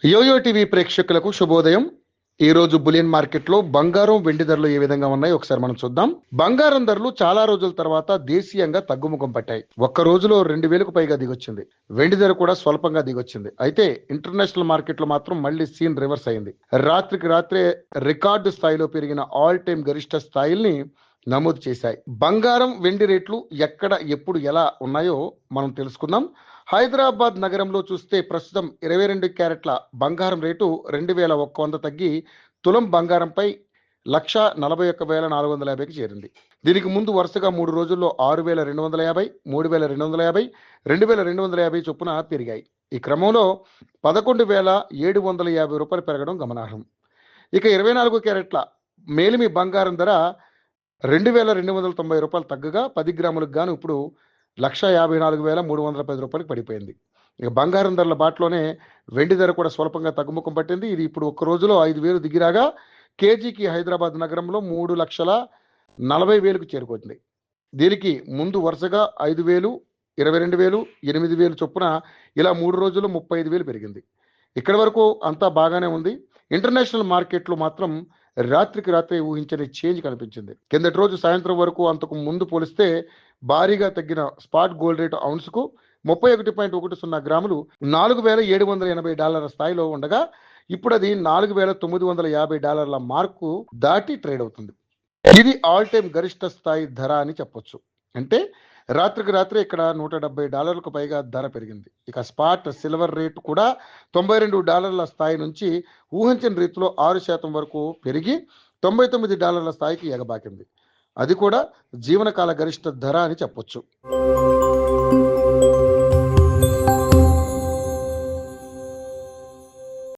Yo-yo TV ప్రేక్షకులకు శుభోదయం. ఈ రోజు బులియన్ మార్కెట్ లో బంగారం వెండి ధరలు ఏ విధంగా ఉన్నాయి ఒకసారి మనం చూద్దాం. బంగారం ధరలు చాలా రోజుల తర్వాత దేశీయంగా తగ్గుముఖం పట్టాయి. ఒక్క రోజులో 2000కు పైగా దిగొచ్చింది. వెండి ధర కూడా స్వల్పంగా దిగొచ్చింది. అయితే ఇంటర్నేషనల్ మార్కెట్ లో మాత్రం మళ్ళీ సీన్ రివర్స్ అయింది. రాత్రికి రాత్రే రికార్డు స్థాయిలో పెరిగిన ఆల్ టైమ్ గరిష్ట స్థాయిల్ని నమోదు చేశాయి. బంగారం వెండి రేట్లు ఎక్కడ ఎప్పుడు ఎలా ఉన్నాయో మనం తెలుసుకుందాం. హైదరాబాద్ నగరంలో చూస్తే ప్రస్తుతం 22 క్యారెట్ల బంగారం రేటు 2100 తగ్గి తులం బంగారంపై 1,41,450కి చేరింది. దీనికి ముందు వరుసగా 3 రోజుల్లో 6,250, 3,250, 2,250 చొప్పున పెరిగాయి. ఈ క్రమంలో 11,750 రూపాయలు పెరగడం గమనార్హం. ఇక 24 క్యారెట్ల మేలిమి బంగారం ధర 2,290 రూపాయలు తగ్గగా 10 గ్రాములకు గాను ఇప్పుడు 1,54,310 రూపాయలకు పడిపోయింది. ఇక బంగారం ధరల బాటలోనే వెండి ధర కూడా స్వల్పంగా తగ్గుముఖం పట్టింది. ఇది ఇప్పుడు ఒక్క రోజులో 5,000 దిగిరాగా కేజీకి హైదరాబాద్ నగరంలో 3,40,000కు చేరుకుంది. దీనికి ముందు వరుసగా 5,000, 22,000, 8,000 చొప్పున ఇలా 3 రోజుల్లో 35,000 పెరిగింది. ఇక్కడి వరకు అంతా బాగానే ఉంది. ఇంటర్నేషనల్ మార్కెట్లో మాత్రం రాత్రికి రాత్రే ఊహించని చేంజ్ కనిపించింది. కిందటి రోజు సాయంత్రం వరకు అంతకు ముందు పోలిస్తే భారీగా తగ్గిన స్పాట్ గోల్డ్ రేటు ఔన్స్కు 31.10 గ్రాములు $4,780 స్థాయిలో ఉండగా ఇప్పుడు అది $4,950 మార్కు దాటి ట్రేడ్ అవుతుంది. ఇది ఆల్ టైమ్ గరిష్ట స్థాయి ధర అని చెప్పొచ్చు. అంటే రాత్రికి రాత్రే ఇక్కడ $170కు పైగా ధర పెరిగింది. ఇక స్పాట్ సిల్వర్ రేటు కూడా $92 స్థాయి నుంచి ఊహించని రీతిలో 6% వరకు పెరిగి $99 స్థాయికి ఎగబాకింది. అది కూడా జీవనకాల గరిష్ట ధర అని చెప్పొచ్చు.